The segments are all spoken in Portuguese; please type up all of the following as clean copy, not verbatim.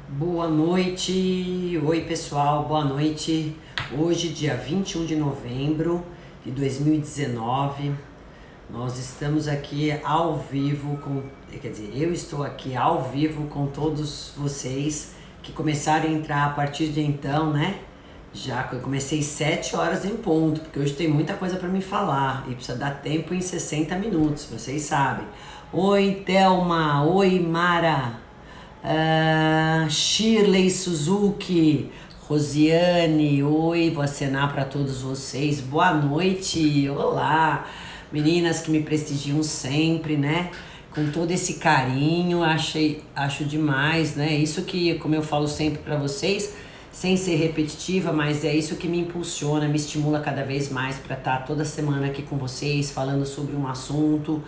Boa noite, oi pessoal, boa noite. Hoje, dia 21 de novembro de 2019, nós estamos aqui ao vivo eu estou aqui ao vivo com todos vocês que começaram a entrar a partir de então, né? Já que eu comecei 7 horas em ponto, porque hoje tem muita coisa para me falar e precisa dar tempo em 60 minutos, vocês sabem. Oi, Thelma, oi, Mara. Shirley Suzuki, Rosiane, oi, vou acenar para todos vocês. Boa noite, olá, meninas que me prestigiam sempre, né? Com todo esse carinho, acho demais, né? Isso que, como eu falo sempre para vocês, sem ser repetitiva, mas é isso que me impulsiona, me estimula cada vez mais para estar toda semana aqui com vocês, falando sobre um assunto,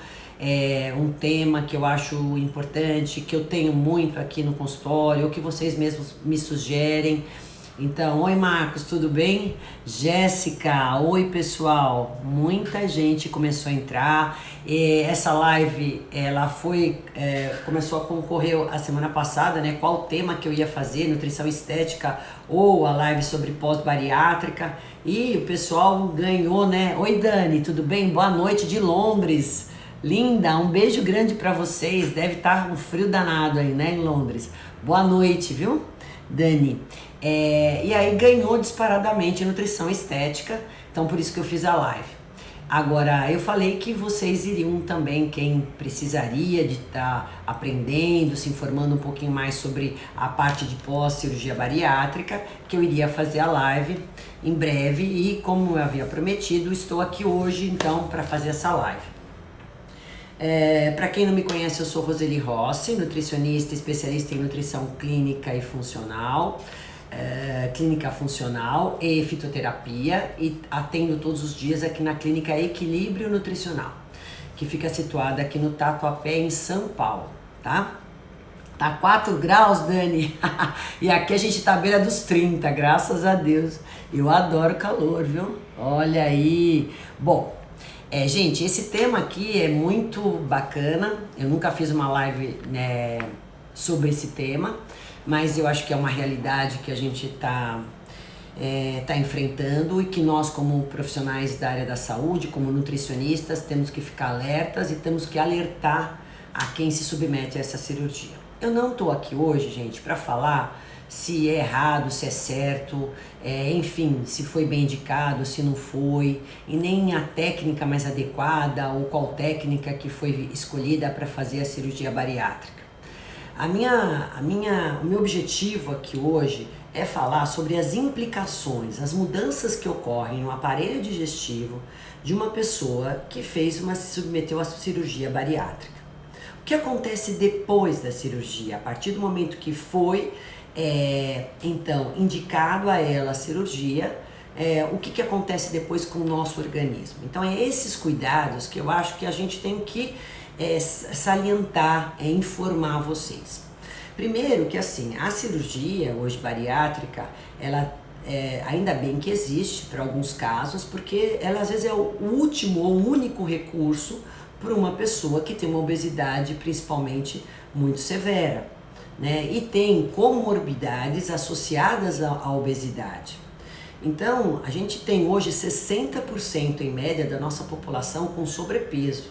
um tema que eu acho importante, que eu tenho muito aqui no consultório, ou que vocês mesmos me sugerem. Então, oi Marcos, tudo bem? Jéssica, oi pessoal, muita gente começou a entrar. Essa live, ela começou a concorrer a semana passada, né? Qual o tema que eu ia fazer, nutrição estética ou a live sobre pós-bariátrica. E o pessoal ganhou, né? Oi Dani, tudo bem? Boa noite de Londres. Linda, um beijo grande para vocês. Deve estar um frio danado aí, né, em Londres. Boa noite, viu, Dani? E aí ganhou disparadamente nutrição estética, então por isso que eu fiz a live. Agora, eu falei que vocês iriam também, quem precisaria de estar aprendendo, se informando um pouquinho mais sobre a parte de pós-cirurgia bariátrica, que eu iria fazer a live em breve e, como eu havia prometido, estou aqui hoje então para fazer essa live. Para quem não me conhece, eu sou Roseli Rossi, nutricionista, especialista em nutrição clínica e funcional, clínica funcional e fitoterapia, e atendo todos os dias aqui na clínica Equilíbrio Nutricional, que fica situada aqui no Tatuapé, em São Paulo, tá? Tá 4 graus, Dani, e aqui a gente tá à beira dos 30, graças a Deus. Eu adoro calor, viu? Olha aí. Bom, gente, esse tema aqui é muito bacana. Eu nunca fiz uma live, né, sobre esse tema, mas eu acho que é uma realidade que a gente tá enfrentando e que nós, como profissionais da área da saúde, como nutricionistas, temos que ficar alertas e temos que alertar a quem se submete a essa cirurgia. Eu não tô aqui hoje, gente, para falar se é errado, se é certo, enfim, se foi bem indicado, se não foi, e nem a técnica mais adequada ou qual técnica que foi escolhida para fazer a cirurgia bariátrica. O meu objetivo aqui hoje é falar sobre as implicações, as mudanças que ocorrem no aparelho digestivo de uma pessoa que se submeteu à cirurgia bariátrica. O que acontece depois da cirurgia, a partir do momento que foi então indicado a ela a cirurgia, o que acontece depois com o nosso organismo. Então esses cuidados que eu acho que a gente tem que salientar, informar vocês. Primeiro que assim, a cirurgia hoje bariátrica, ela ainda bem que existe para alguns casos, porque ela às vezes é o último ou único recurso para uma pessoa que tem uma obesidade principalmente muito severa, né? E tem comorbidades associadas à obesidade. Então, a gente tem hoje 60% em média da nossa população com sobrepeso.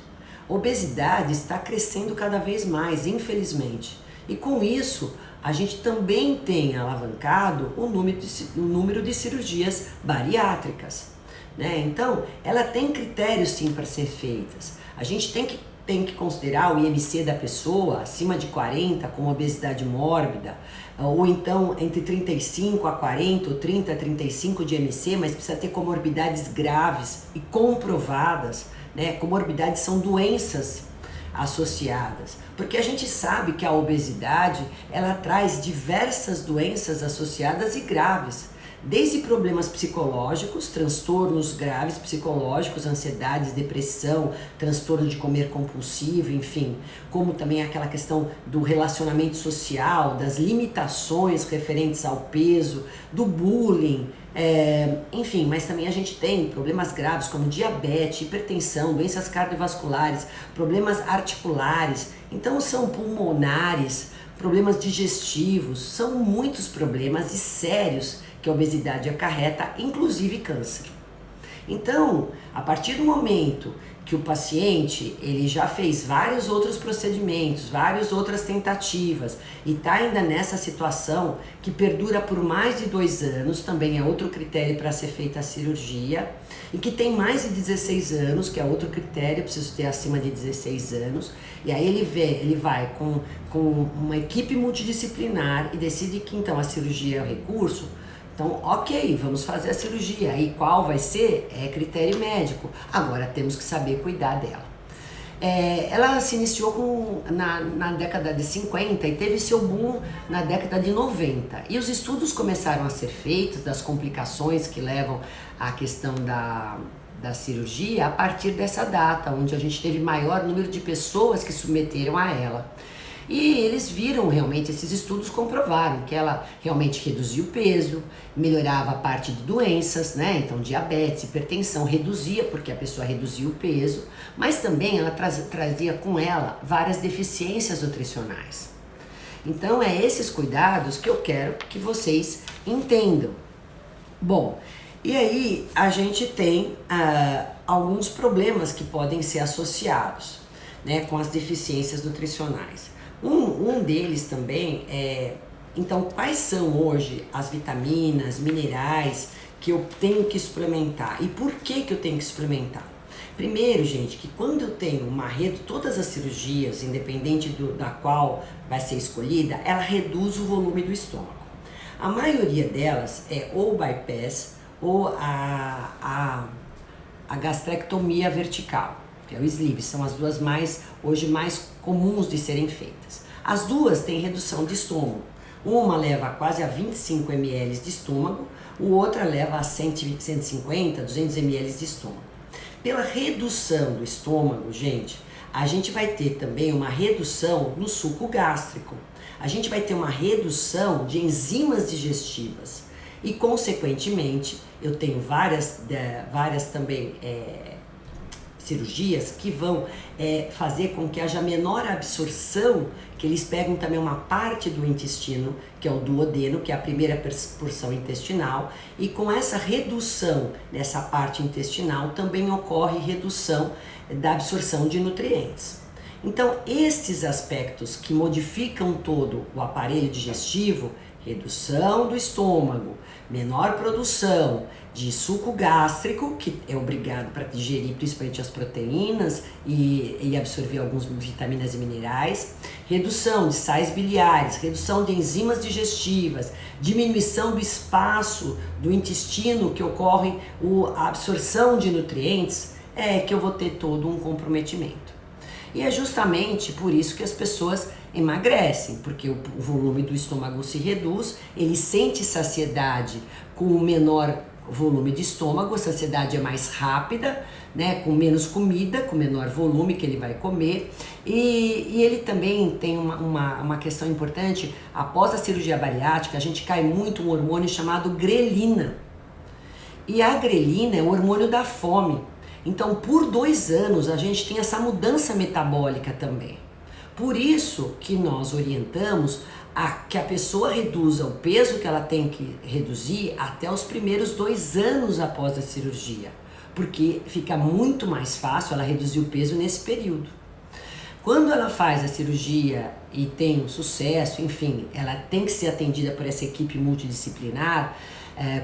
A obesidade está crescendo cada vez mais, infelizmente. E com isso, a gente também tem alavancado o número de cirurgias bariátricas, né? Então, ela tem critérios sim para ser feitas. A gente tem que considerar o IMC da pessoa acima de 40 com obesidade mórbida, ou então entre 35 a 40 ou 30 a 35 de IMC, mas precisa ter comorbidades graves e comprovadas, né? Comorbidades são doenças associadas, porque a gente sabe que a obesidade ela traz diversas doenças associadas e graves. Desde problemas psicológicos, transtornos graves psicológicos, ansiedades, depressão, transtorno de comer compulsivo, enfim, como também aquela questão do relacionamento social, das limitações referentes ao peso, do bullying, enfim, mas também a gente tem problemas graves como diabetes, hipertensão, doenças cardiovasculares, problemas articulares, então são pulmonares, problemas digestivos, são muitos problemas e sérios que a obesidade acarreta, inclusive câncer. Então, a partir do momento que o paciente ele já fez vários outros procedimentos, várias outras tentativas e está ainda nessa situação que perdura por mais de 2 anos, também é outro critério para ser feita a cirurgia, e que tem mais de 16 anos, que é outro critério, preciso ter acima de 16 anos, e aí ele vai com uma equipe multidisciplinar e decide que então a cirurgia é o recurso. Então, ok, vamos fazer a cirurgia. E qual vai ser? É critério médico. Agora temos que saber cuidar dela. Ela se iniciou na década de 50 e teve seu boom na década de 90. E os estudos começaram a ser feitos das complicações que levam à questão da cirurgia a partir dessa data, onde a gente teve maior número de pessoas que submeteram a ela. E eles viram realmente, esses estudos comprovaram que ela realmente reduzia o peso, melhorava a parte de doenças, né? Então diabetes, hipertensão, reduzia porque a pessoa reduzia o peso, mas também ela trazia com ela várias deficiências nutricionais. Então é esses cuidados que eu quero que vocês entendam. Bom, e aí a gente tem alguns problemas que podem ser associados, né, com as deficiências nutricionais. Um deles também então, quais são hoje as vitaminas, minerais que eu tenho que suplementar e por que eu tenho que suplementar? Primeiro, gente, que quando eu tenho todas as cirurgias, independente da qual vai ser escolhida, ela reduz o volume do estômago. A maioria delas é ou bypass ou a gastrectomia vertical, que é o sleeve, são as duas hoje mais comuns de serem feitas. As duas têm redução de estômago. Uma leva quase a 25 ml de estômago, o outra leva a 150, 200 ml de estômago. Pela redução do estômago, gente, a gente vai ter também uma redução no suco gástrico. A gente vai ter uma redução de enzimas digestivas e, consequentemente, eu tenho várias também cirurgias que vão fazer com que haja menor absorção, que eles pegam também uma parte do intestino, que é o duodeno, que é a primeira porção intestinal, e com essa redução dessa parte intestinal também ocorre redução da absorção de nutrientes. Então, estes aspectos que modificam todo o aparelho digestivo, redução do estômago, menor produção de suco gástrico, que é obrigado para digerir principalmente as proteínas e absorver algumas vitaminas e minerais, redução de sais biliares, redução de enzimas digestivas, diminuição do espaço do intestino que ocorre a absorção de nutrientes, que eu vou ter todo um comprometimento. E é justamente por isso que as pessoas emagrecem, porque o volume do estômago se reduz, ele sente saciedade com o menor volume de estômago, a saciedade é mais rápida, né, com menos comida, com menor volume que ele vai comer, e ele também tem uma questão importante. Após a cirurgia bariátrica, a gente cai muito um hormônio chamado grelina, e a grelina é o hormônio da fome. Então, por 2 anos, a gente tem essa mudança metabólica também. Por isso que nós orientamos que a pessoa reduza o peso que ela tem que reduzir até os primeiros 2 anos após a cirurgia, porque fica muito mais fácil ela reduzir o peso nesse período. Quando ela faz a cirurgia e tem um sucesso, enfim, ela tem que ser atendida por essa equipe multidisciplinar,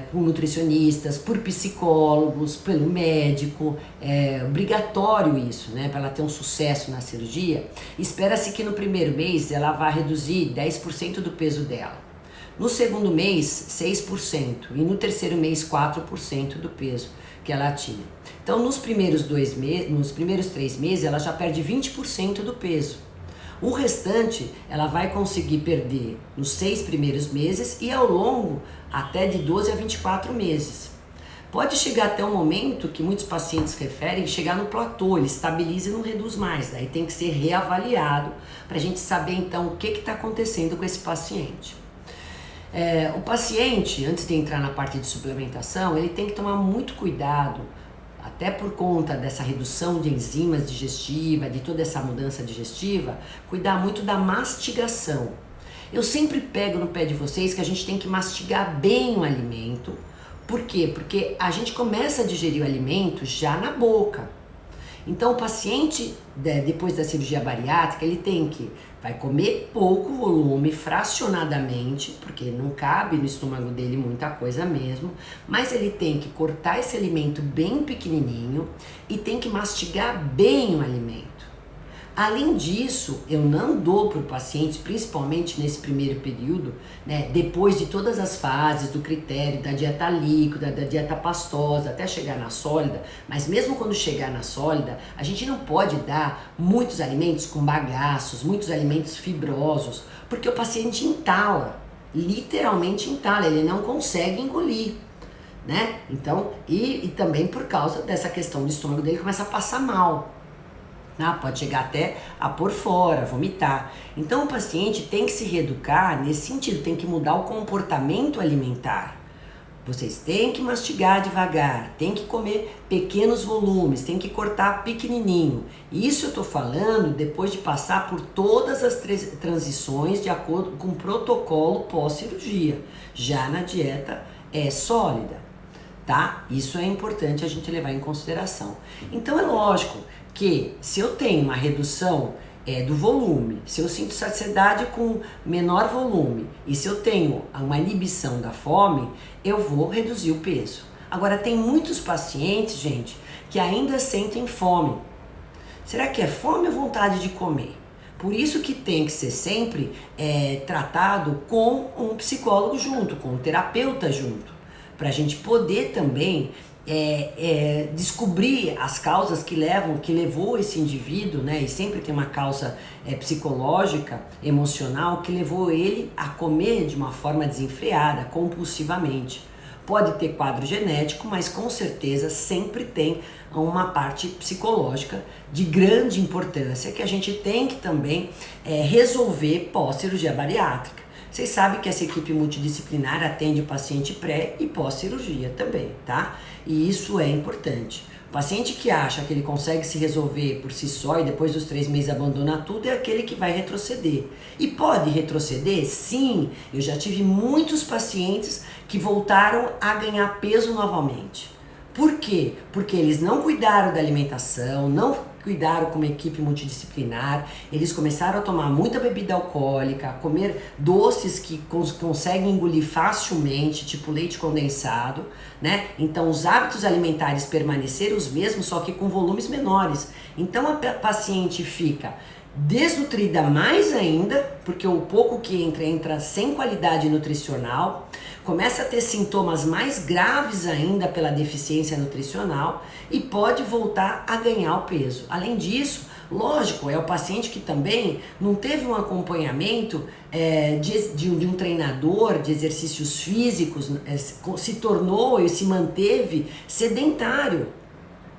por nutricionistas, por psicólogos, pelo médico, é obrigatório isso, né, para ela ter um sucesso na cirurgia. Espera-se que no primeiro mês ela vá reduzir 10% do peso dela, no segundo mês 6% e no terceiro mês 4% do peso que ela tinha. Então nos primeiros 3 meses ela já perde 20% do peso. O restante ela vai conseguir perder nos 6 primeiros meses e ao longo até de 12 a 24 meses. Pode chegar até um momento que muitos pacientes referem chegar no platô, ele estabiliza e não reduz mais. Daí tem que ser reavaliado para a gente saber então o que está acontecendo com esse paciente. O paciente, antes de entrar na parte de suplementação, ele tem que tomar muito cuidado, até por conta dessa redução de enzimas digestivas, de toda essa mudança digestiva, cuidar muito da mastigação. Eu sempre pego no pé de vocês que a gente tem que mastigar bem o alimento. Por quê? Porque a gente começa a digerir o alimento já na boca. Então o paciente, depois da cirurgia bariátrica, vai comer pouco volume, fracionadamente, porque não cabe no estômago dele muita coisa mesmo, mas ele tem que cortar esse alimento bem pequenininho e tem que mastigar bem o alimento. Além disso, eu não dou para o paciente, principalmente nesse primeiro período, né, depois de todas as fases do critério da dieta líquida, da dieta pastosa, até chegar na sólida, mas mesmo quando chegar na sólida, a gente não pode dar muitos alimentos com bagaços, muitos alimentos fibrosos, porque o paciente entala, literalmente entala, ele não consegue engolir, né? Então, e também por causa dessa questão do estômago dele começa a passar mal. Pode chegar até a pôr fora, vomitar. Então o paciente tem que se reeducar nesse sentido, tem que mudar o comportamento alimentar. Vocês têm que mastigar devagar, tem que comer pequenos volumes, tem que cortar pequenininho. Isso eu tô falando depois de passar por todas as transições de acordo com o protocolo pós-cirurgia, já na dieta sólida, tá? Isso é importante a gente levar em consideração. Então é lógico que se eu tenho uma redução do volume, se eu sinto saciedade com menor volume e se eu tenho uma inibição da fome, eu vou reduzir o peso. Agora tem muitos pacientes, gente, que ainda sentem fome. Será que é fome ou vontade de comer? Por isso que tem que ser sempre tratado com um psicólogo junto, com um terapeuta junto, para a gente poder também descobrir as causas que levou esse indivíduo, né? E sempre tem uma causa psicológica, emocional, que levou ele a comer de uma forma desenfreada, compulsivamente. Pode ter quadro genético, mas com certeza sempre tem uma parte psicológica de grande importância que a gente tem que também resolver pós-cirurgia bariátrica. Vocês sabem que essa equipe multidisciplinar atende o paciente pré e pós-cirurgia também, tá? E isso é importante. O paciente que acha que ele consegue se resolver por si só e depois dos 3 meses abandona tudo é aquele que vai retroceder. E pode retroceder? Sim, eu já tive muitos pacientes que voltaram a ganhar peso novamente. Por quê? Porque eles não cuidaram da alimentação, não cuidaram com uma equipe multidisciplinar, eles começaram a tomar muita bebida alcoólica, a comer doces que conseguem engolir facilmente, tipo leite condensado, né? Então os hábitos alimentares permaneceram os mesmos, só que com volumes menores. Então a paciente fica desnutrida mais ainda, porque o pouco que entra sem qualidade nutricional, começa a ter sintomas mais graves ainda pela deficiência nutricional e pode voltar a ganhar o peso. Além disso, lógico, é o paciente que também não teve um acompanhamento de um treinador de exercícios físicos, se tornou e se manteve sedentário.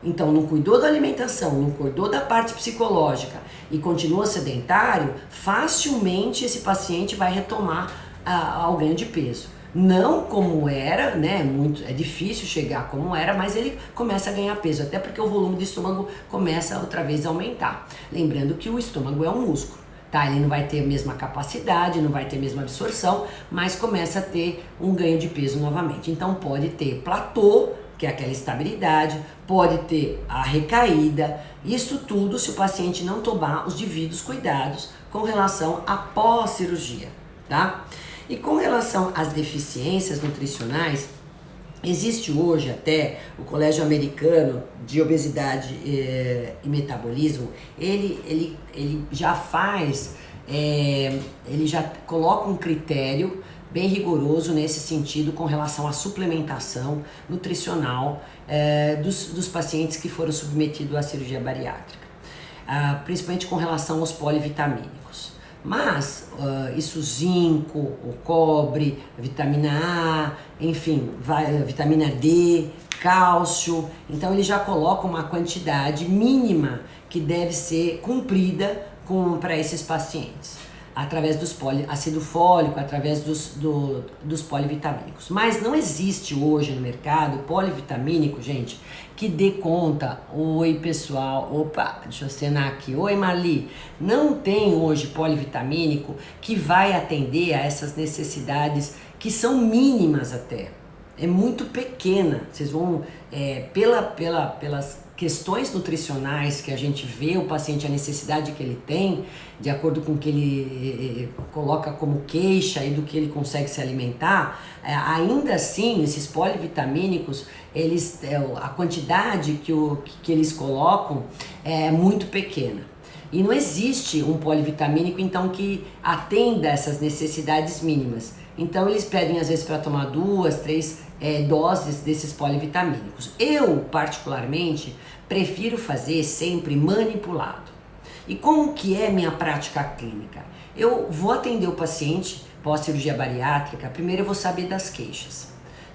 Então não cuidou da alimentação, não cuidou da parte psicológica e continua sedentário, facilmente esse paciente vai retomar ao ganho de peso. Não como era, né? É difícil chegar como era, mas ele começa a ganhar peso, até porque o volume do estômago começa outra vez a aumentar. Lembrando que o estômago é um músculo, tá? Ele não vai ter a mesma capacidade, não vai ter a mesma absorção, mas começa a ter um ganho de peso novamente. Então pode ter platô, que é aquela estabilidade, pode ter a recaída, isso tudo se o paciente não tomar os devidos cuidados com relação à pós-cirurgia, tá? E com relação às deficiências nutricionais, existe hoje até o Colégio Americano de Obesidade e Metabolismo, ele já faz, ele já coloca um critério bem rigoroso nesse sentido com relação à suplementação nutricional dos pacientes que foram submetidos à cirurgia bariátrica, principalmente com relação aos polivitamínicos. Mas isso zinco, o cobre, vitamina A, enfim, vitamina D, cálcio, então ele já coloca uma quantidade mínima que deve ser cumprida para esses pacientes. através dos ácido fólico, através dos polivitamínicos. Mas não existe hoje no mercado polivitamínico, gente, que dê conta. Oi, pessoal. Opa, deixa eu acenar aqui. Oi, Marli. Não tem hoje polivitamínico que vai atender a essas necessidades que são mínimas até. É muito pequena. Vocês vão, pelas questões nutricionais que a gente vê o paciente, a necessidade que ele tem, de acordo com o que ele coloca como queixa e do que ele consegue se alimentar, ainda assim, esses polivitamínicos, a quantidade que eles colocam é muito pequena. E não existe um polivitamínico, então, que atenda essas necessidades mínimas. Então, eles pedem, às vezes, para tomar 2, 3 doses desses polivitamínicos. Eu, particularmente, prefiro fazer sempre manipulado. E como que é minha prática clínica? Eu vou atender o paciente pós-cirurgia bariátrica, primeiro eu vou saber das queixas,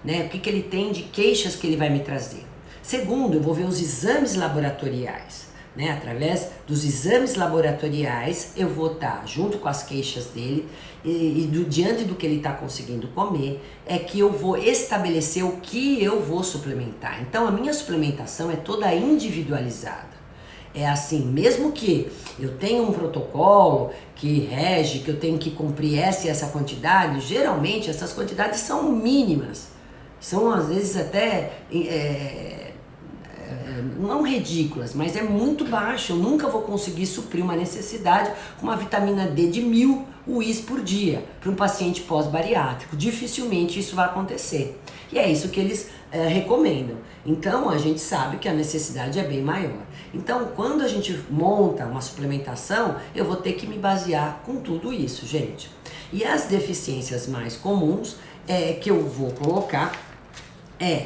né? O que ele tem de queixas que ele vai me trazer. Segundo, eu vou ver os exames laboratoriais. Né? Através dos exames laboratoriais eu vou estar junto com as queixas dele diante do que ele está conseguindo comer, é que eu vou estabelecer o que eu vou suplementar. Então a minha suplementação é toda individualizada. É assim, mesmo que eu tenha um protocolo que rege, que eu tenho que cumprir essa e essa quantidade, geralmente essas quantidades são mínimas, são às vezes até não ridículas, mas é muito baixo. Eu nunca vou conseguir suprir uma necessidade com uma vitamina D de 1000 UIs por dia para um paciente pós-bariátrico. Dificilmente isso vai acontecer. E é isso que eles recomendam. Então a gente sabe que a necessidade é bem maior. Então quando a gente monta uma suplementação, eu vou ter que me basear com tudo isso, gente. E as deficiências mais comuns que eu vou colocar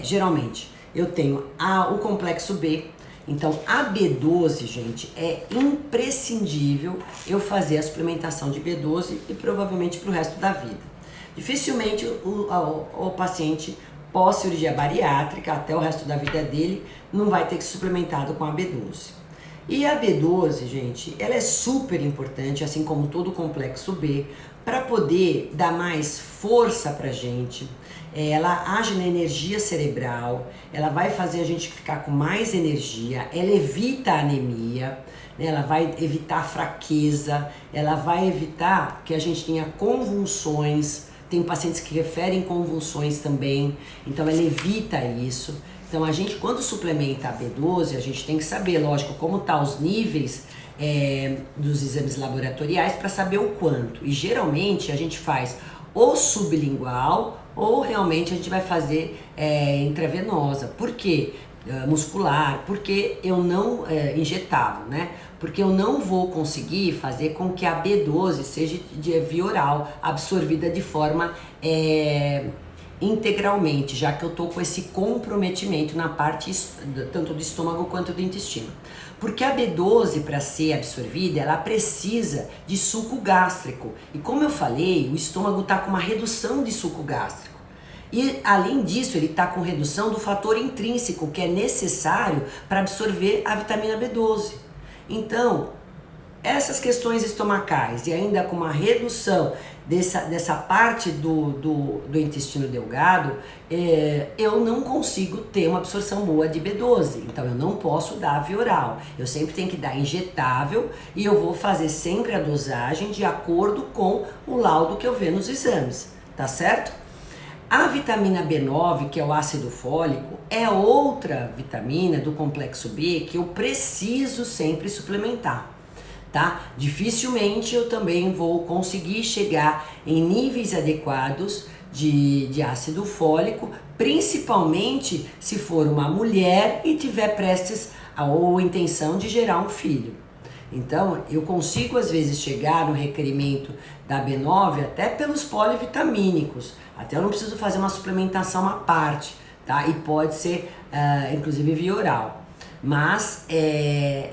geralmente eu tenho o complexo B. Então a B12, gente, é imprescindível eu fazer a suplementação de B12 e provavelmente para o resto da vida. Dificilmente o paciente pós-cirurgia bariátrica, até o resto da vida dele, não vai ter que ser suplementado com a B12. E a B12, gente, ela é super importante, assim como todo o complexo B, para poder dar mais força pra gente. Ela age na energia cerebral, ela vai fazer a gente ficar com mais energia, ela evita a anemia, né? Ela vai evitar a fraqueza, ela vai evitar que a gente tenha convulsões. Tem pacientes que referem convulsões também, então ela evita isso. Então a gente, quando suplementa a B12, a gente tem que saber, lógico, como tá os níveis dos exames laboratoriais para saber o quanto. E geralmente a gente faz ou sublingual ou realmente a gente vai fazer intravenosa. Por quê? Muscular, porque eu não injetável, né? Porque eu não vou conseguir fazer com que a B12 seja de via oral, absorvida de forma integralmente, já que eu tô com esse comprometimento na parte tanto do estômago quanto do intestino. Porque a B12, para ser absorvida, ela precisa de suco gástrico. E como eu falei, o estômago tá com uma redução de suco gástrico. E além disso, ele está com redução do fator intrínseco que é necessário para absorver a vitamina B12. Então, essas questões estomacais e ainda com uma redução dessa parte do intestino delgado, eu não consigo ter uma absorção boa de B12. Então eu não posso dar via oral. Eu sempre tenho que dar injetável e eu vou fazer sempre a dosagem de acordo com o laudo que eu ver nos exames, tá certo? A vitamina B9, que é o ácido fólico, é outra vitamina do complexo B que eu preciso sempre suplementar, tá? Dificilmente eu também vou conseguir chegar em níveis adequados de ácido fólico, principalmente se for uma mulher e tiver prestes ou intenção de gerar um filho. Então, eu consigo às vezes chegar no requerimento da B9 até pelos polivitamínicos. Até eu não preciso fazer uma suplementação à parte, tá? E pode ser, inclusive, via oral. Mas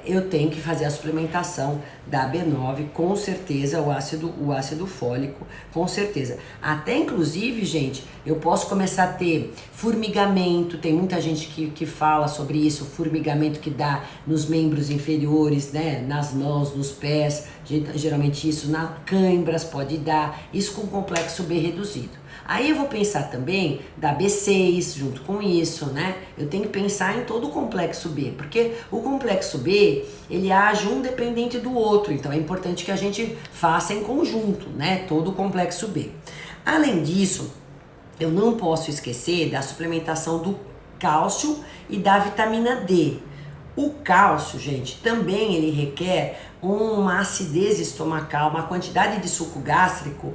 eu tenho que fazer a suplementação da B9, com certeza, o ácido fólico, com certeza. Até inclusive, gente, eu posso começar a ter formigamento, tem muita gente que fala sobre isso, formigamento que dá nos membros inferiores, né, nas mãos, nos pés, geralmente isso na câimbras pode dar, isso com complexo B reduzido. Aí eu vou pensar também da B6 junto com isso, né? Eu tenho que pensar em todo o complexo B, porque o complexo B, ele age um dependente do outro, então é importante que a gente faça em conjunto, né? Todo o complexo B. Além disso, eu não posso esquecer da suplementação do cálcio e da vitamina D. O cálcio, gente, também ele requer uma acidez estomacal, uma quantidade de suco gástrico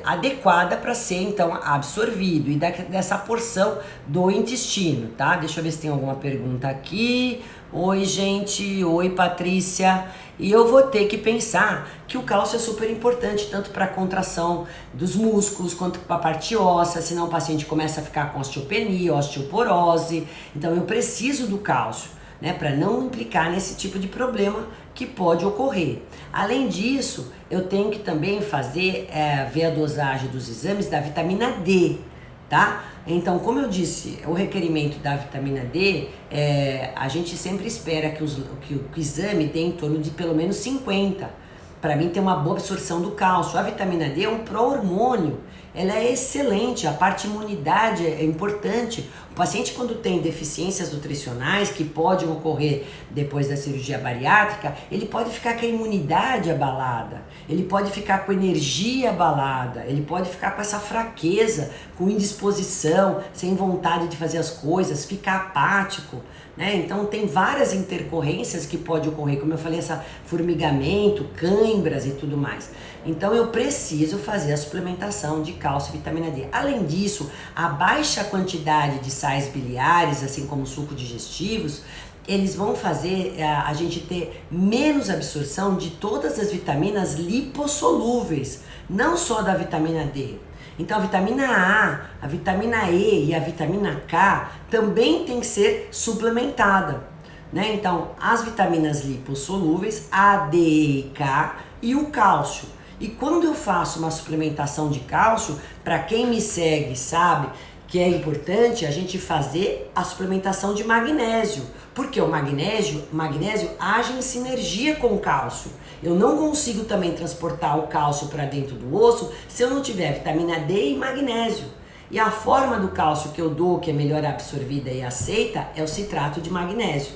adequada para ser então absorvido e dessa porção do intestino, tá? Deixa eu ver se tem alguma pergunta aqui. Oi, gente. Oi, Patrícia. E eu vou ter que pensar que o cálcio é super importante, tanto para a contração dos músculos, quanto para a parte óssea, senão o paciente começa a ficar com osteopenia, osteoporose. Então eu preciso do cálcio, né, para não implicar nesse tipo de problema que pode ocorrer. Além disso, eu tenho que também ver a dosagem dos exames da vitamina D, tá? Então, como eu disse, o requerimento da vitamina D, a gente sempre espera que o exame dê em torno de pelo menos 50, para mim ter uma boa absorção do cálcio. A vitamina D é um pró-hormônio, ela é excelente, a parte imunidade é importante. O paciente, quando tem deficiências nutricionais que podem ocorrer depois da cirurgia bariátrica, ele pode ficar com a imunidade abalada, ele pode ficar com energia abalada, ele pode ficar com essa fraqueza, com indisposição, sem vontade de fazer as coisas, ficar apático, né? Então tem várias intercorrências que pode ocorrer, como eu falei, essa formigamento, câimbras e tudo mais. Então eu preciso fazer a suplementação de cálcio e vitamina D. Além disso, a baixa quantidade de sais biliares, assim como sucos digestivos, eles vão fazer a gente ter menos absorção de todas as vitaminas lipossolúveis, não só da vitamina D. Então a vitamina A, a vitamina E e a vitamina K também tem que ser suplementada, né? Então as vitaminas lipossolúveis, A, D, E e K e o cálcio. E quando eu faço uma suplementação de cálcio, para quem me segue sabe que é importante a gente fazer a suplementação de magnésio, porque o magnésio age em sinergia com o cálcio. Eu não consigo também transportar o cálcio para dentro do osso se eu não tiver vitamina D e magnésio. E a forma do cálcio que eu dou, que é melhor absorvida e aceita, é o citrato de magnésio.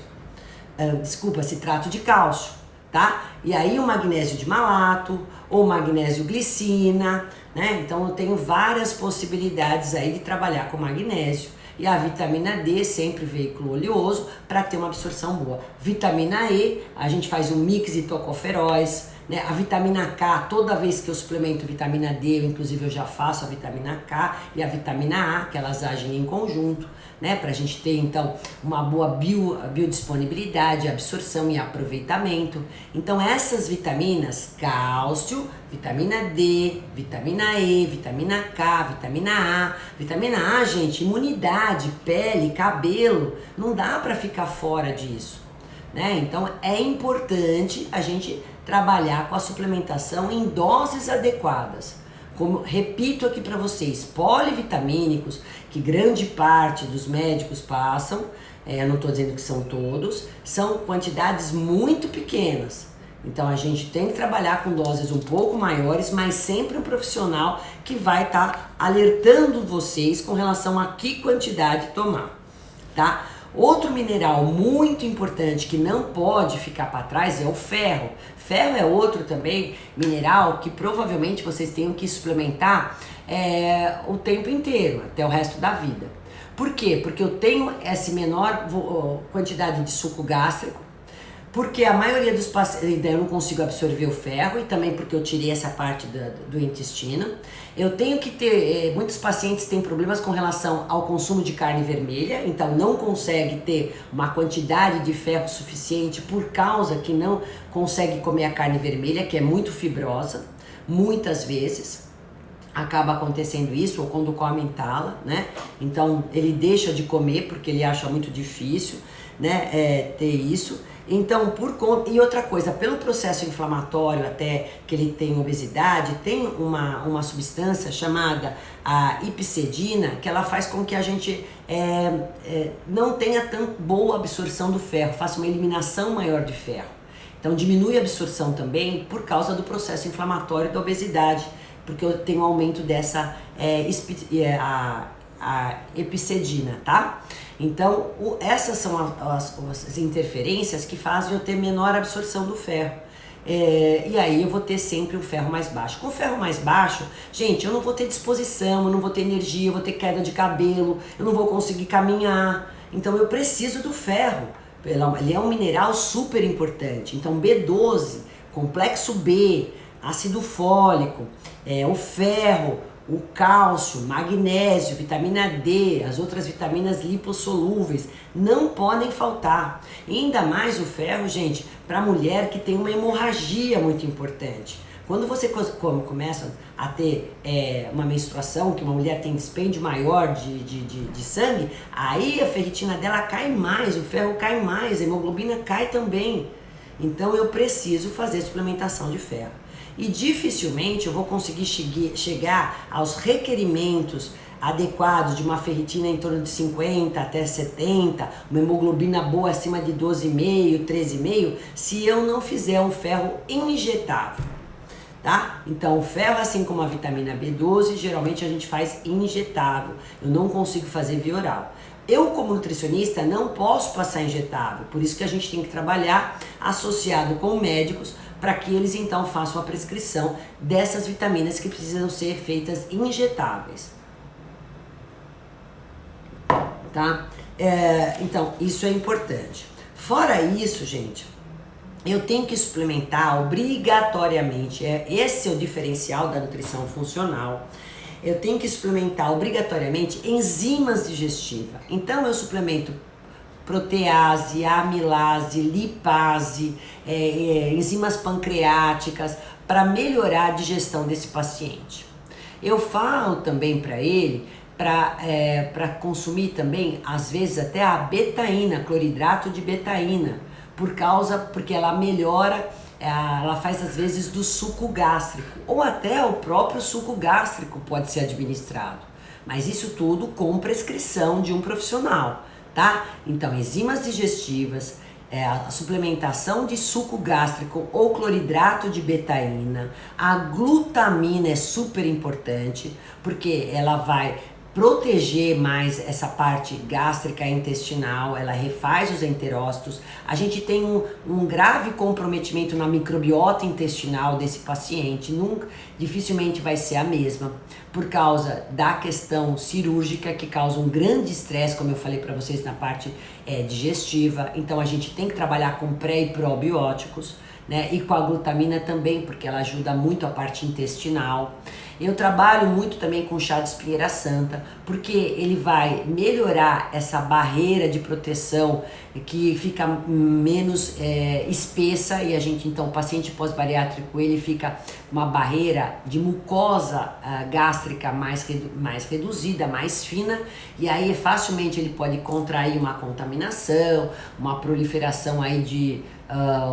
Citrato de cálcio, tá? E aí o magnésio de malato, ou magnésio glicina, né? Então eu tenho várias possibilidades aí de trabalhar com magnésio. E a vitamina D, sempre veículo oleoso, para ter uma absorção boa. Vitamina E, a gente faz um mix de tocoferóis, né? A vitamina K, toda vez que eu suplemento vitamina D, inclusive eu já faço a vitamina K e a vitamina A, que elas agem em conjunto, né? Pra gente ter então uma boa biodisponibilidade, absorção e aproveitamento. Então essas vitaminas, cálcio, vitamina D, vitamina E, vitamina K, vitamina A, gente, imunidade, pele, cabelo, não dá pra ficar fora disso, né? Então é importante a gente trabalhar com a suplementação em doses adequadas. Como repito aqui para vocês, polivitamínicos, que grande parte dos médicos passam, eu não estou dizendo que são todos, são quantidades muito pequenas. Então a gente tem que trabalhar com doses um pouco maiores, mas sempre um profissional que vai estar alertando vocês com relação a que quantidade tomar, tá? Outro mineral muito importante que não pode ficar para trás é o ferro. Ferro é outro também mineral que provavelmente vocês tenham que suplementar o tempo inteiro, até o resto da vida. Por quê? Porque eu tenho essa menor quantidade de suco gástrico, porque a maioria dos pacientes eu não consigo absorver o ferro e também porque eu tirei essa parte do intestino. Eu tenho que ter, muitos pacientes têm problemas com relação ao consumo de carne vermelha, então não consegue ter uma quantidade de ferro suficiente por causa que não consegue comer a carne vermelha, que é muito fibrosa, muitas vezes. acaba acontecendo isso, ou quando come entala, né? Então ele deixa de comer porque ele acha muito difícil, né, ter isso. Então, por conta. E outra coisa, pelo processo inflamatório até que ele tem obesidade, tem uma substância chamada a ipsedina, que ela faz com que a gente não tenha tão boa absorção do ferro, faça uma eliminação maior de ferro. Então diminui a absorção também por causa do processo inflamatório da obesidade, porque eu tenho um aumento dessa a epicedina, tá? Então, essas são as interferências que fazem eu ter menor absorção do ferro. E aí eu vou ter sempre o ferro mais baixo. Com o ferro mais baixo, gente, eu não vou ter disposição, eu não vou ter energia, eu vou ter queda de cabelo, eu não vou conseguir caminhar. Então eu preciso do ferro. Ele é um mineral super importante. Então B12, complexo B, ácido fólico, o ferro, o cálcio, magnésio, vitamina D, as outras vitaminas lipossolúveis não podem faltar. E ainda mais o ferro, gente, para mulher que tem uma hemorragia muito importante. Quando você começa a ter uma menstruação, que uma mulher tem dispêndio maior de sangue, aí a ferritina dela cai mais, o ferro cai mais, a hemoglobina cai também. Então eu preciso fazer suplementação de ferro. E dificilmente eu vou conseguir chegar aos requerimentos adequados de uma ferritina em torno de 50 até 70, uma hemoglobina boa acima de 12,5, 13,5, se eu não fizer um ferro injetável, tá? Então o ferro, assim como a vitamina B12, geralmente a gente faz injetável, eu não consigo fazer via oral. Eu, como nutricionista, não posso passar injetável, por isso que a gente tem que trabalhar associado com médicos, para que eles então façam a prescrição dessas vitaminas que precisam ser feitas injetáveis, tá? Então, isso é importante. Fora isso, gente, eu tenho que suplementar obrigatoriamente, esse é o diferencial da nutrição funcional. Eu tenho que suplementar obrigatoriamente enzimas digestivas. Então, eu suplemento protease, amilase, lipase, enzimas pancreáticas para melhorar a digestão desse paciente. Eu falo também para ele para consumir também, às vezes até a betaína, cloridrato de betaína, porque ela melhora, ela faz às vezes do suco gástrico, ou até o próprio suco gástrico pode ser administrado, mas isso tudo com prescrição de um profissional. Tá? Então, enzimas digestivas, a suplementação de suco gástrico ou cloridrato de betaína, a glutamina é super importante, porque ela vai proteger mais essa parte gástrica e intestinal, ela refaz os enterócitos. A gente tem um grave comprometimento na microbiota intestinal desse paciente, dificilmente vai ser a mesma, por causa da questão cirúrgica, que causa um grande estresse, como eu falei para vocês, na parte digestiva. Então a gente tem que trabalhar com pré e probióticos, né? E com a glutamina também, porque ela ajuda muito a parte intestinal. Eu trabalho muito também com chá de espinheira santa, porque ele vai melhorar essa barreira de proteção que fica menos espessa, e a gente, então, o paciente pós-bariátrico, ele fica uma barreira de mucosa gástrica mais reduzida, mais fina, e aí facilmente ele pode contrair uma contaminação, uma proliferação aí de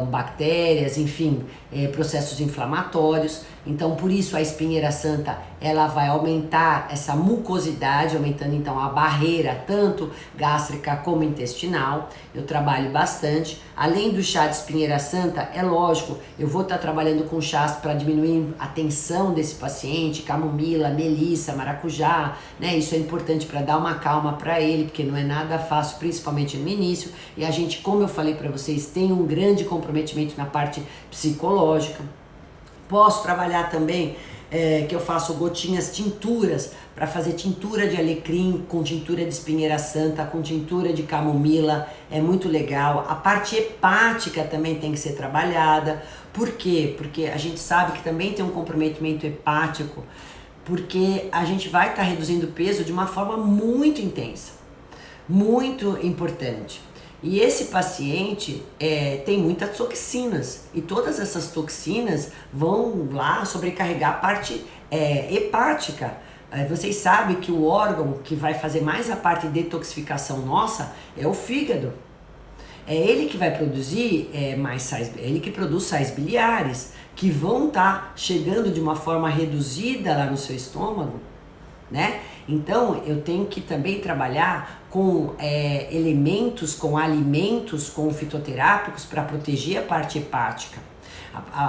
bactérias, enfim, processos inflamatórios. Então, por isso a espinheira santa, ela vai aumentar essa mucosidade, aumentando então a barreira tanto gástrica como intestinal. Eu trabalho bastante. Além do chá de espinheira santa, é lógico, eu vou estar trabalhando com chás para diminuir a tensão desse paciente, camomila, melissa, maracujá, né? Isso é importante para dar uma calma para ele, porque não é nada fácil, principalmente no início. E a gente, como eu falei para vocês, tem um grande comprometimento na parte psicológica. Posso trabalhar também, que eu faço gotinhas, tinturas, para fazer tintura de alecrim, com tintura de espinheira santa, com tintura de camomila, é muito legal. A parte hepática também tem que ser trabalhada. Por quê? Porque a gente sabe que também tem um comprometimento hepático, porque a gente vai estar reduzindo o peso de uma forma muito intensa, muito importante. E esse paciente tem muitas toxinas, e todas essas toxinas vão lá sobrecarregar a parte hepática. Vocês sabem que o órgão que vai fazer mais a parte de detoxificação nossa é o fígado. É ele que vai produzir mais sais, é ele que produz sais biliares, que vão estar chegando de uma forma reduzida lá no seu estômago, né? Então eu tenho que também trabalhar com elementos, com alimentos, com fitoterápicos para proteger a parte hepática.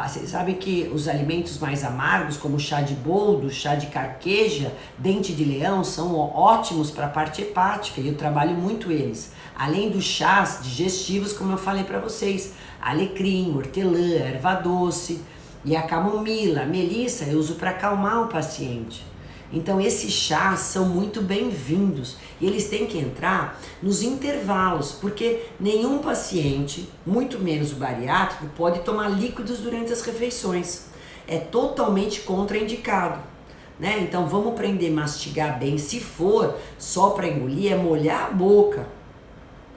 Vocês sabem que os alimentos mais amargos, como chá de boldo, chá de carqueja, dente de leão, são ótimos para a parte hepática e eu trabalho muito eles. Além dos chás digestivos, como eu falei para vocês, alecrim, hortelã, erva doce e a camomila, a melissa eu uso para acalmar o paciente. Então esses chás são muito bem-vindos e eles têm que entrar nos intervalos, porque nenhum paciente, muito menos o bariátrico, pode tomar líquidos durante as refeições. É totalmente contraindicado, né? Então vamos aprender a mastigar bem. Se for só para engolir, é molhar a boca,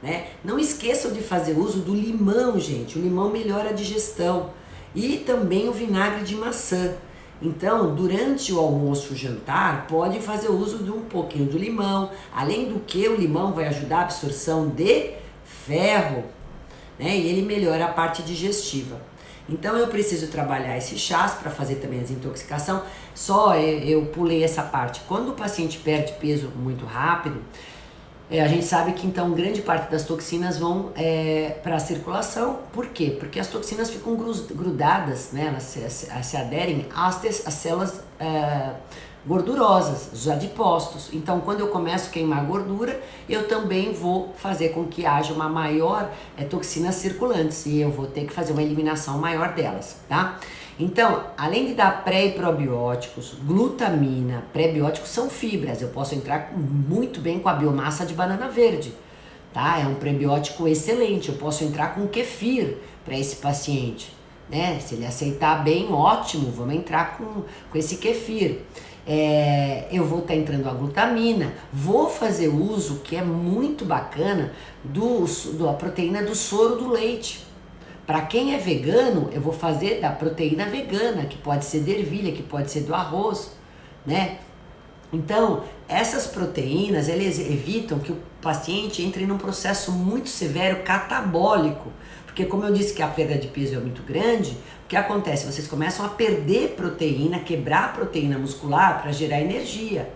né? Não esqueçam de fazer uso do limão, gente. O limão melhora a digestão e também o vinagre de maçã. Então, durante o almoço, o jantar, pode fazer uso de um pouquinho do limão. Além do que, o limão vai ajudar a absorção de ferro, né? E ele melhora a parte digestiva. Então, eu preciso trabalhar esses chás para fazer também a desintoxicação. Só eu pulei essa parte. Quando o paciente perde peso muito rápido, a gente sabe que então grande parte das toxinas vão para a circulação. Por quê? Porque as toxinas ficam grudadas, né? Elas se aderem às células gordurosas, os adipócitos. Então quando eu começo a queimar gordura, eu também vou fazer com que haja uma maior toxinas circulantes e eu vou ter que fazer uma eliminação maior delas, tá? Então, além de dar pré e probióticos, glutamina, pré-bióticos são fibras, eu posso entrar muito bem com a biomassa de banana verde, tá? É um prebiótico excelente, eu posso entrar com kefir para esse paciente, né? Se ele aceitar bem, ótimo, vamos entrar com esse kefir. Eu vou estar entrando a glutamina, vou fazer uso, que é muito bacana, da proteína do soro do leite. Para quem é vegano, eu vou fazer da proteína vegana, que pode ser de ervilha, que pode ser do arroz, né? Então, essas proteínas, eles evitam que o paciente entre num processo muito severo catabólico. Porque como eu disse que a perda de peso é muito grande, o que acontece? Vocês começam a perder proteína, quebrar a proteína muscular para gerar energia.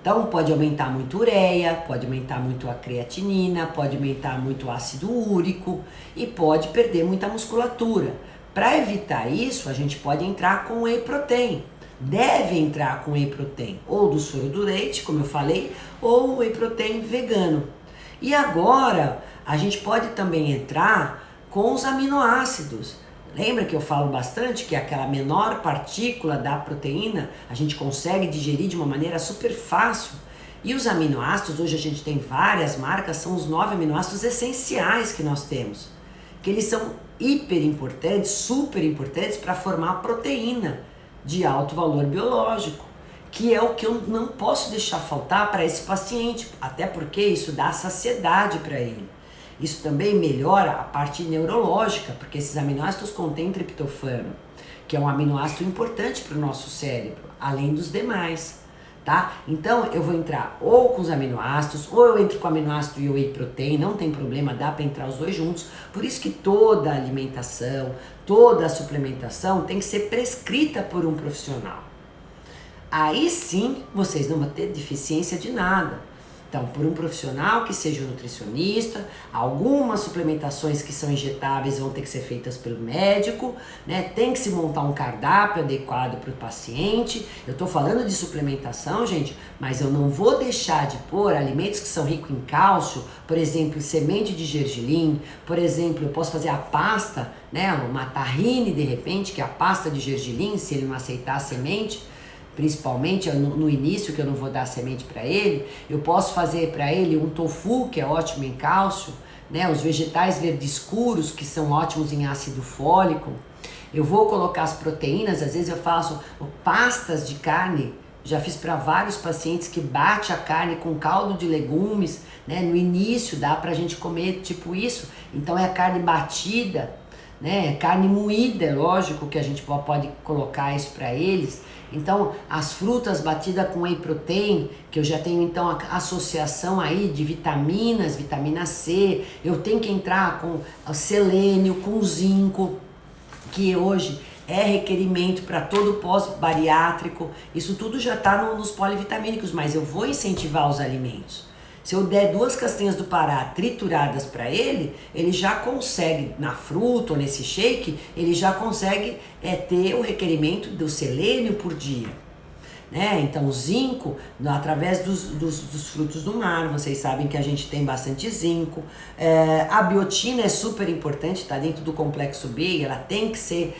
Então pode aumentar muito a ureia, pode aumentar muito a creatinina, pode aumentar muito o ácido úrico e pode perder muita musculatura. Para evitar isso, a gente pode entrar com whey protein. Deve entrar com whey protein, ou do soro do leite, como eu falei, ou whey protein vegano. E agora, a gente pode também entrar com os aminoácidos. Lembra que eu falo bastante que aquela menor partícula da proteína a gente consegue digerir de uma maneira super fácil. E os aminoácidos, hoje a gente tem várias marcas, são os 9 aminoácidos essenciais que nós temos. Que eles são hiper importantes, super importantes para formar a proteína de alto valor biológico. Que é o que eu não posso deixar faltar para esse paciente, até porque isso dá saciedade para ele. Isso também melhora a parte neurológica, porque esses aminoácidos contêm triptofano, que é um aminoácido importante para o nosso cérebro, além dos demais, tá? Então eu vou entrar ou com os aminoácidos, ou eu entro com aminoácido e whey protein, não tem problema, dá para entrar os dois juntos. Por isso que toda a alimentação, toda a suplementação tem que ser prescrita por um profissional. Aí sim vocês não vão ter deficiência de nada. Então, por um profissional que seja um nutricionista, algumas suplementações que são injetáveis vão ter que ser feitas pelo médico, né? Tem que se montar um cardápio adequado para o paciente. Eu estou falando de suplementação, gente, mas eu não vou deixar de pôr alimentos que são ricos em cálcio, por exemplo, semente de gergelim, por exemplo, eu posso fazer a pasta, né? Uma tahine, de repente, que é a pasta de gergelim, se ele não aceitar a semente, principalmente no início, que eu não vou dar semente para ele, eu posso fazer para ele um tofu, que é ótimo em cálcio, né? Os vegetais verdes escuros, que são ótimos em ácido fólico. Eu vou colocar as proteínas, às vezes eu faço pastas de carne, já fiz para vários pacientes que bate a carne com caldo de legumes, né? No início dá pra gente comer tipo isso, então é a carne batida, né? Carne moída, é lógico que a gente pode colocar isso para eles. Então, as frutas batidas com whey protein, que eu já tenho então a associação aí de vitaminas, vitamina C, eu tenho que entrar com o selênio, com zinco, que hoje é requerimento para todo pós-bariátrico. Isso tudo já está nos polivitamínicos, mas eu vou incentivar os alimentos. Se eu der 2 castanhas do Pará trituradas para ele, ele já consegue, na fruta ou nesse shake, ele já consegue ter o requerimento do selênio por dia. Né? Então o zinco, através dos frutos do mar, vocês sabem que a gente tem bastante zinco. A biotina é super importante, está dentro do complexo B, ela tem que ser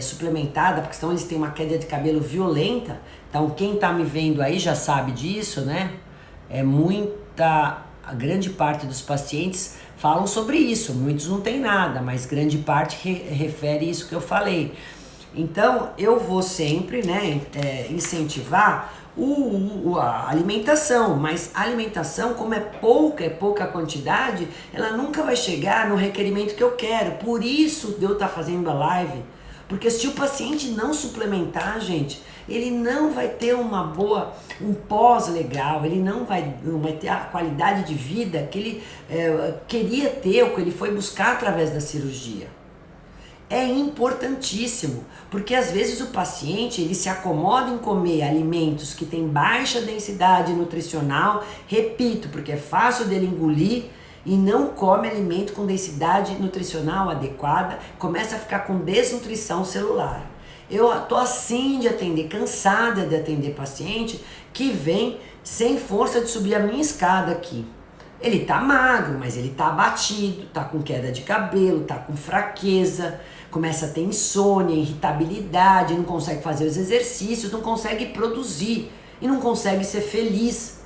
suplementada, porque senão eles têm uma queda de cabelo violenta. Então quem está me vendo aí já sabe disso, né? A grande parte dos pacientes falam sobre isso, muitos não tem nada, mas grande parte refere isso que eu falei. Então eu vou sempre, né, incentivar a alimentação, mas a alimentação, como é pouca quantidade, ela nunca vai chegar no requerimento que eu quero. Por isso de eu estar fazendo a live, porque se o paciente não suplementar, gente, ele não vai ter um pós legal, ele não vai ter a qualidade de vida que ele queria ter, ou que ele foi buscar através da cirurgia. É importantíssimo, porque às vezes o paciente ele se acomoda em comer alimentos que têm baixa densidade nutricional, repito, porque é fácil dele engolir, e não come alimento com densidade nutricional adequada, começa a ficar com desnutrição celular. Eu tô assim de atender, cansada de atender paciente que vem sem força de subir a minha escada aqui. Ele tá magro, mas ele tá abatido, tá com queda de cabelo, tá com fraqueza, começa a ter insônia, irritabilidade, não consegue fazer os exercícios, não consegue produzir e não consegue ser feliz.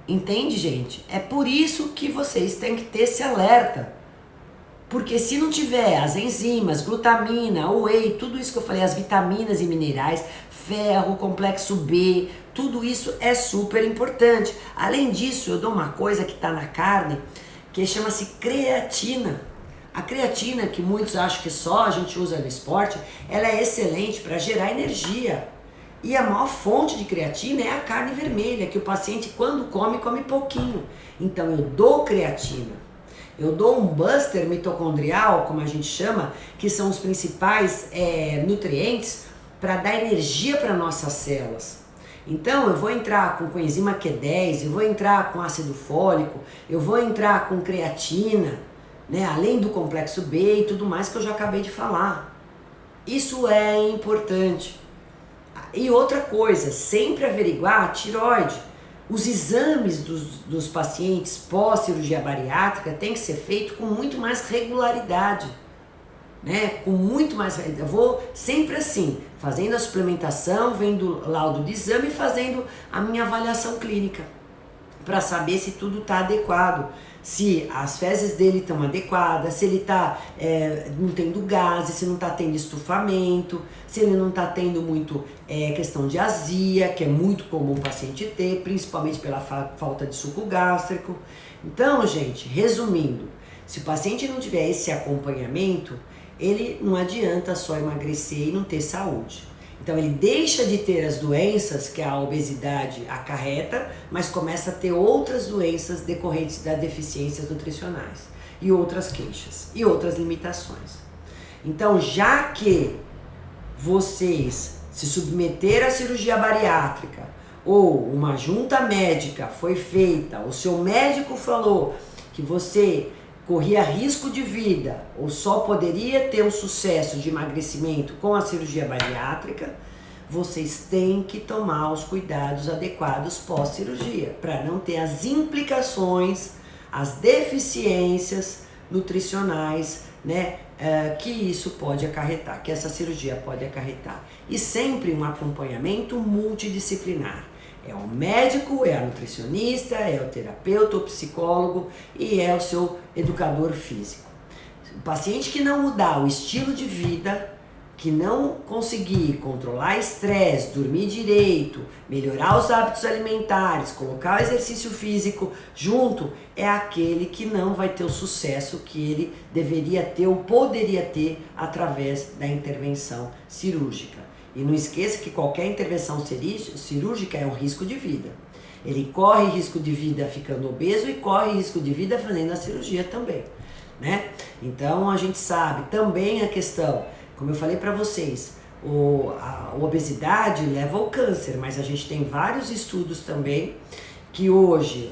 Entende, gente? É por isso que vocês têm que ter esse alerta. Porque se não tiver as enzimas, glutamina, whey, tudo isso que eu falei, as vitaminas e minerais, ferro, complexo B, tudo isso é super importante. Além disso, eu dou uma coisa que está na carne, que chama-se creatina. A creatina, que muitos acham que só a gente usa no esporte, ela é excelente para gerar energia. E a maior fonte de creatina é a carne vermelha, que o paciente quando come pouquinho. Então eu dou creatina. Eu dou um buster mitocondrial, como a gente chama, que são os principais nutrientes para dar energia para nossas células. Então eu vou entrar com coenzima Q10, eu vou entrar com ácido fólico, eu vou entrar com creatina, né, além do complexo B e tudo mais que eu já acabei de falar. Isso é importante. E outra coisa, sempre averiguar a tireoide. Os exames dos pacientes pós-cirurgia bariátrica tem que ser feito com muito mais regularidade, né? Com muito mais, eu vou sempre assim, fazendo a suplementação, vendo o laudo de exame e fazendo a minha avaliação clínica, para saber se tudo está adequado, se as fezes dele estão adequadas, se ele está não tendo gases, se não está tendo estufamento, se ele não está tendo muito questão de azia, que é muito comum o paciente ter, principalmente pela falta de suco gástrico. Então, gente, resumindo, se o paciente não tiver esse acompanhamento, ele não adianta só emagrecer e não ter saúde. Então ele deixa de ter as doenças que a obesidade acarreta, mas começa a ter outras doenças decorrentes das deficiências nutricionais e outras queixas e outras limitações. Então, já que vocês se submeteram à cirurgia bariátrica ou uma junta médica foi feita, o seu médico falou que você corria risco de vida ou só poderia ter um sucesso de emagrecimento com a cirurgia bariátrica, vocês têm que tomar os cuidados adequados pós-cirurgia para não ter as implicações, as deficiências nutricionais, né, que isso pode acarretar, que essa cirurgia pode acarretar. E sempre um acompanhamento multidisciplinar. É o médico, é a nutricionista, é o terapeuta, o psicólogo e é o seu educador físico. O paciente que não mudar o estilo de vida, que não conseguir controlar estresse, dormir direito, melhorar os hábitos alimentares, colocar o exercício físico junto, é aquele que não vai ter o sucesso que ele deveria ter ou poderia ter através da intervenção cirúrgica. E não esqueça que qualquer intervenção cirúrgica é um risco de vida. Ele corre risco de vida ficando obeso e corre risco de vida fazendo a cirurgia também, né? Então a gente sabe também a questão, como eu falei para vocês, a obesidade leva ao câncer, mas a gente tem vários estudos também que hoje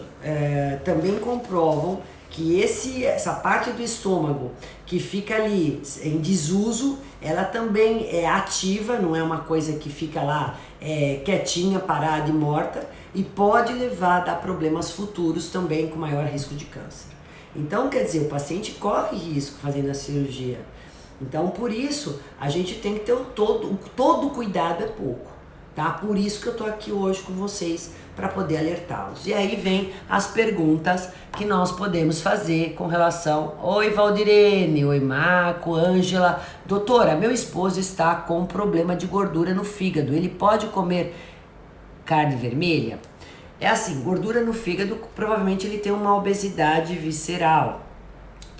também comprovam que essa parte do estômago que fica ali em desuso, ela também é ativa, não é uma coisa que fica lá quietinha, parada e morta, e pode levar a dar problemas futuros também com maior risco de câncer. Então, quer dizer, o paciente corre risco fazendo a cirurgia. Então, por isso, a gente tem que ter todo cuidado é pouco, tá? Por isso que eu tô aqui hoje com vocês, para poder alertá-los. E aí vem as perguntas que nós podemos fazer com relação... Oi, Valdirene, oi, Marco, Ângela. Doutora, meu esposo está com problema de gordura no fígado, ele pode comer carne vermelha? É assim, gordura no fígado, provavelmente ele tem uma obesidade visceral,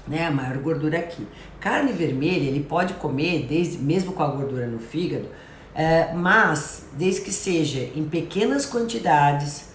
né? A maior gordura aqui. Carne vermelha ele pode comer, mesmo com a gordura no fígado, mas desde que seja em pequenas quantidades,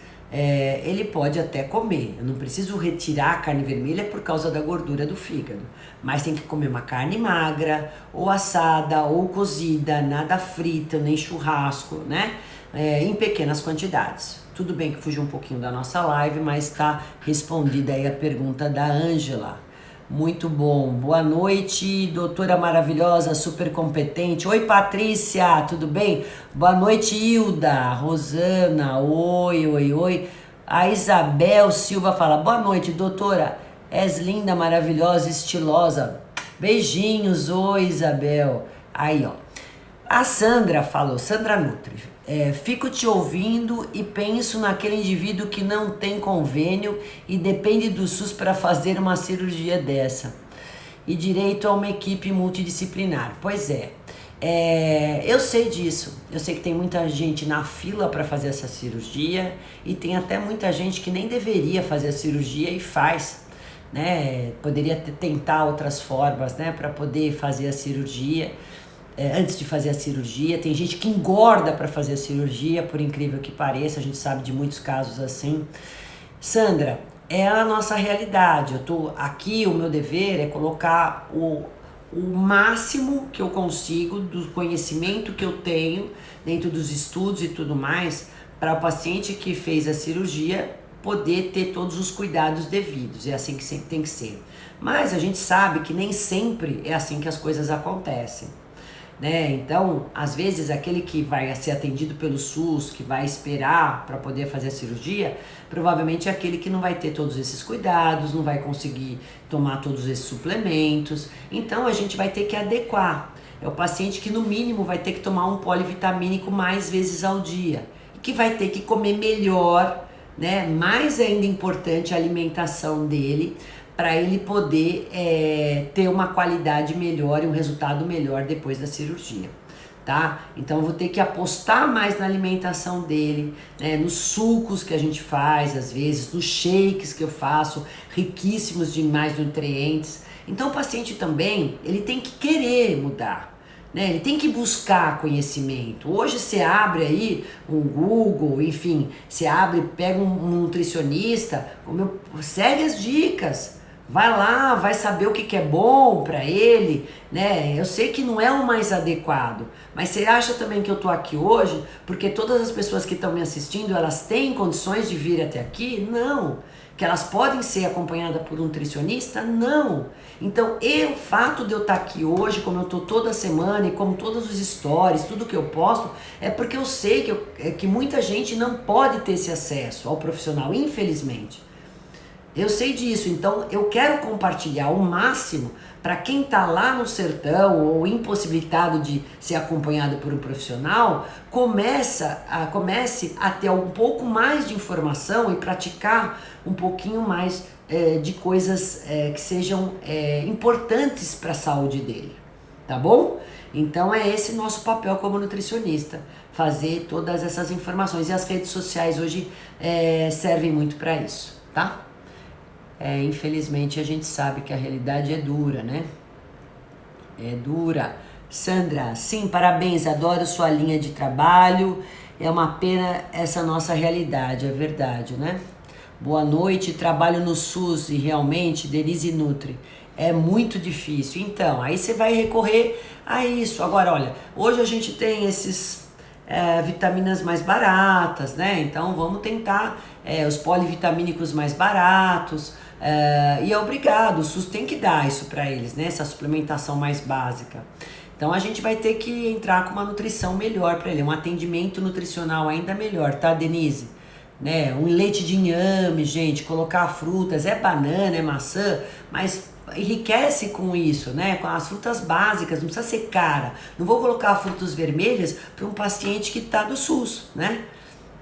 ele pode até comer. Eu não preciso retirar a carne vermelha por causa da gordura do fígado, mas tem que comer uma carne magra, ou assada, ou cozida, nada frita, nem churrasco, né? Em pequenas quantidades. Tudo bem que fugiu um pouquinho da nossa live, mas está respondida aí a pergunta da Ângela. Muito bom. Boa noite, doutora maravilhosa, super competente. Oi, Patrícia, tudo bem? Boa noite, Hilda, Rosana, oi. A Isabel Silva fala, boa noite, doutora. És linda, maravilhosa, estilosa. Beijinhos, oi, Isabel. Aí, ó. A Sandra falou, Sandra Nutri, fico te ouvindo e penso naquele indivíduo que não tem convênio e depende do SUS para fazer uma cirurgia dessa e direito a uma equipe multidisciplinar. Pois eu sei disso, eu sei que tem muita gente na fila para fazer essa cirurgia e tem até muita gente que nem deveria fazer a cirurgia e faz, né? Poderia tentar outras formas, né, para poder fazer a cirurgia. Antes de fazer a cirurgia, tem gente que engorda para fazer a cirurgia, por incrível que pareça, a gente sabe de muitos casos assim. Sandra, é a nossa realidade, eu tô aqui, o meu dever é colocar o máximo que eu consigo do conhecimento que eu tenho dentro dos estudos e tudo mais, para o paciente que fez a cirurgia poder ter todos os cuidados devidos, é assim que sempre tem que ser. Mas a gente sabe que nem sempre é assim que as coisas acontecem, né? Então, às vezes, aquele que vai ser atendido pelo SUS, que vai esperar para poder fazer a cirurgia, provavelmente é aquele que não vai ter todos esses cuidados, não vai conseguir tomar todos esses suplementos. Então, a gente vai ter que adequar. É o paciente que, no mínimo, vai ter que tomar um polivitamínico mais vezes ao dia e que vai ter que comer melhor, né? Mais ainda importante a alimentação dele, para ele poder ter uma qualidade melhor e um resultado melhor depois da cirurgia, tá? Então eu vou ter que apostar mais na alimentação dele, né? Nos sucos que a gente faz, às vezes, nos shakes que eu faço, riquíssimos de mais nutrientes. Então o paciente também, ele tem que querer mudar, né? Ele tem que buscar conhecimento. Hoje você abre aí um Google, enfim, você abre, pega um nutricionista, segue as dicas. Vai lá, vai saber o que é bom para ele, né? Eu sei que não é o mais adequado, mas você acha também que eu tô aqui hoje porque todas as pessoas que estão me assistindo, elas têm condições de vir até aqui? Não. Que elas podem ser acompanhadas por um nutricionista? Não. Então, o fato de eu estar aqui hoje, como eu tô toda semana e como todos os stories, tudo que eu posto, é porque eu sei que muita gente não pode ter esse acesso ao profissional, infelizmente. Eu sei disso, então eu quero compartilhar o máximo para quem está lá no sertão ou impossibilitado de ser acompanhado por um profissional, comece a ter um pouco mais de informação e praticar um pouquinho mais de coisas que sejam importantes para a saúde dele, tá bom? Então é esse nosso papel como nutricionista, fazer todas essas informações. E as redes sociais hoje servem muito para isso, tá? Infelizmente a gente sabe que a realidade é dura, né? É dura. Sandra, sim, parabéns, adoro sua linha de trabalho. É uma pena essa nossa realidade, é verdade, né? Boa noite, trabalho no SUS e realmente, Denise Nutri, é muito difícil. Então, aí você vai recorrer a isso. Agora, olha, hoje a gente tem esses vitaminas mais baratas, né? Então, vamos tentar os polivitamínicos mais baratos. E é obrigado, o SUS tem que dar isso para eles, né? Essa suplementação mais básica. Então a gente vai ter que entrar com uma nutrição melhor para ele, um atendimento nutricional ainda melhor, tá, Denise? Né? Um leite de inhame, gente, colocar frutas, banana, é maçã, mas enriquece com isso, né? Com as frutas básicas, não precisa ser cara. Não vou colocar frutas vermelhas para um paciente que tá do SUS, né?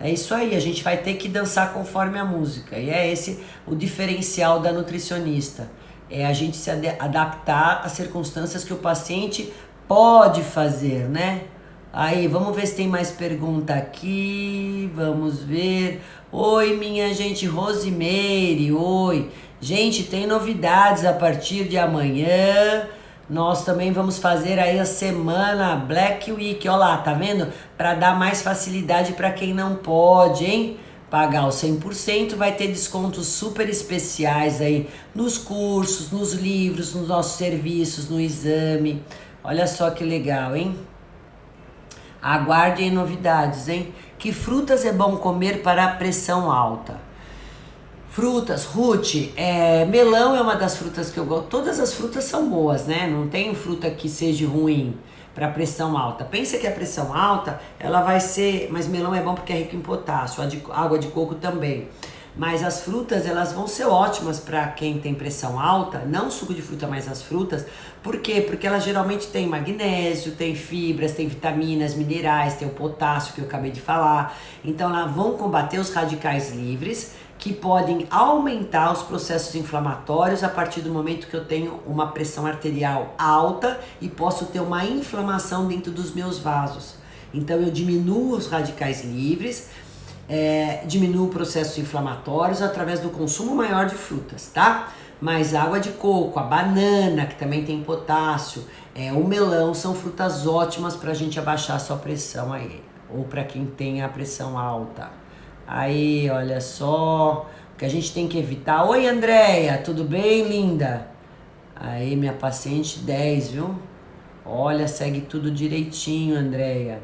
É isso aí, a gente vai ter que dançar conforme a música. E é esse o diferencial da nutricionista. É a gente se adaptar às circunstâncias que o paciente pode fazer, né? Aí, vamos ver se tem mais pergunta aqui. Vamos ver. Oi, minha gente, Rosimeire, oi. Gente, tem novidades a partir de amanhã. Nós também vamos fazer aí a semana Black Week, ó lá, tá vendo? Para dar mais facilidade para quem não pode, hein? Pagar o 100%, vai ter descontos super especiais aí nos cursos, nos livros, nos nossos serviços, no exame. Olha só que legal, hein? Aguardem novidades, hein? Que frutas é bom comer para a pressão alta? Frutas, Ruth, melão é uma das frutas que eu gosto. Todas as frutas são boas, né? Não tem fruta que seja ruim para pressão alta. Pensa que a pressão alta, ela vai ser... Mas melão é bom porque é rico em potássio, água de coco também. Mas as frutas, elas vão ser ótimas para quem tem pressão alta, não suco de fruta, mas as frutas. Por quê? Porque elas geralmente têm magnésio, tem fibras, tem vitaminas, minerais, tem o potássio que eu acabei de falar. Então elas vão combater os radicais livres, que podem aumentar os processos inflamatórios a partir do momento que eu tenho uma pressão arterial alta e posso ter uma inflamação dentro dos meus vasos. Então eu diminuo os radicais livres, diminuo processos inflamatórios através do consumo maior de frutas, tá? Mas a água de coco, a banana, que também tem potássio, o melão, são frutas ótimas para a gente abaixar a sua pressão aí, ou para quem tem a pressão alta. Aí, olha só, o que a gente tem que evitar. Oi, Andréia, tudo bem, linda? Aí, minha paciente 10, viu? Olha, segue tudo direitinho, Andréia.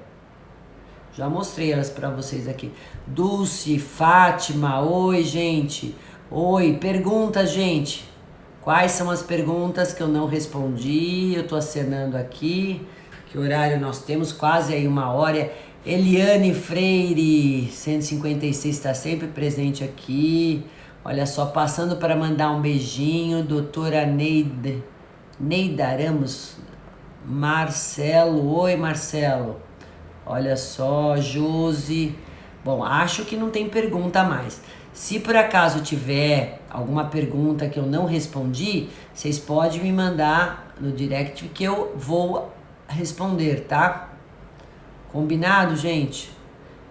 Já mostrei elas pra vocês aqui. Dulce, Fátima, oi, gente. Oi, pergunta, gente. Quais são as perguntas que eu não respondi? Eu tô acenando aqui. Que horário nós temos? Quase aí 1 hora. Eliane Freire, 156, está sempre presente aqui. Olha só, passando para mandar um beijinho. Doutora Neida Ramos. Marcelo, oi, Marcelo. Olha só, Josi. Bom, acho que não tem pergunta mais. Se por acaso tiver alguma pergunta que eu não respondi, vocês podem me mandar no direct que eu vou responder, tá? Combinado, gente?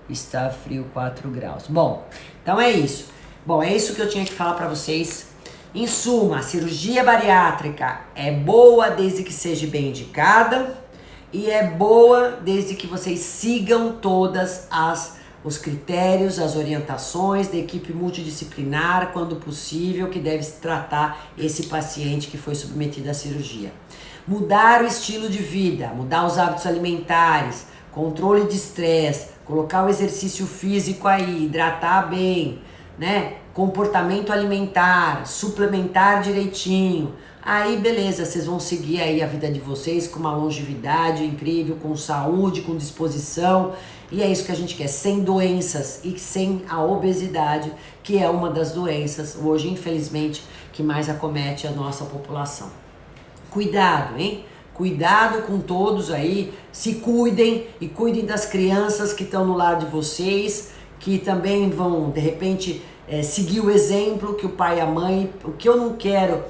Está frio 4 graus. Bom, então é isso. Bom, é isso que eu tinha que falar para vocês. Em suma, a cirurgia bariátrica é boa desde que seja bem indicada e é boa desde que vocês sigam todas os critérios, as orientações da equipe multidisciplinar, quando possível, que deve se tratar esse paciente que foi submetido à cirurgia. Mudar o estilo de vida, mudar os hábitos alimentares, controle de estresse, colocar o exercício físico aí, hidratar bem, né? Comportamento alimentar, suplementar direitinho. Aí beleza, vocês vão seguir aí a vida de vocês com uma longevidade incrível, com saúde, com disposição. E é isso que a gente quer, sem doenças e sem a obesidade, que é uma das doenças, hoje infelizmente, que mais acomete a nossa população. Cuidado, hein? Cuidado com todos aí, se cuidem e cuidem das crianças que estão no lado de vocês, que também vão, de repente, seguir o exemplo que o pai e a mãe, o que eu não quero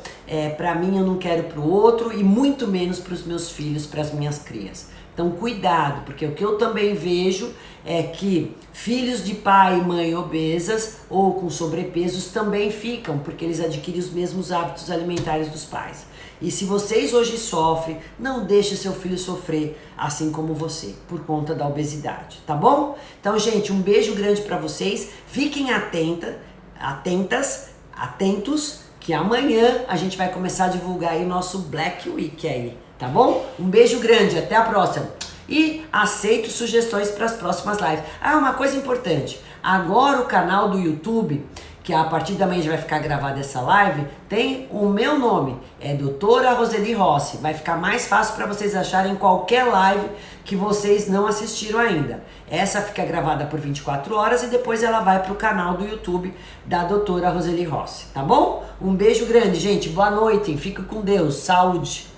para mim, eu não quero para o outro e muito menos para os meus filhos, para as minhas crias. Então cuidado, porque o que eu também vejo é que filhos de pai e mãe obesas ou com sobrepesos também ficam, porque eles adquirem os mesmos hábitos alimentares dos pais. E se vocês hoje sofrem, não deixe seu filho sofrer assim como você, por conta da obesidade, tá bom? Então, gente, um beijo grande para vocês. Fiquem atentos, que amanhã a gente vai começar a divulgar aí o nosso Black Week aí, tá bom? Um beijo grande, até a próxima. E aceito sugestões para as próximas lives. Ah, uma coisa importante. Agora o canal do YouTube, que a partir da manhã já vai ficar gravada essa live, tem o meu nome, é Doutora Roseli Rossi. Vai ficar mais fácil para vocês acharem qualquer live que vocês não assistiram ainda. Essa fica gravada por 24 horas e depois ela vai para o canal do YouTube da Doutora Roseli Rossi, tá bom? Um beijo grande, gente. Boa noite. Fique com Deus. Saúde.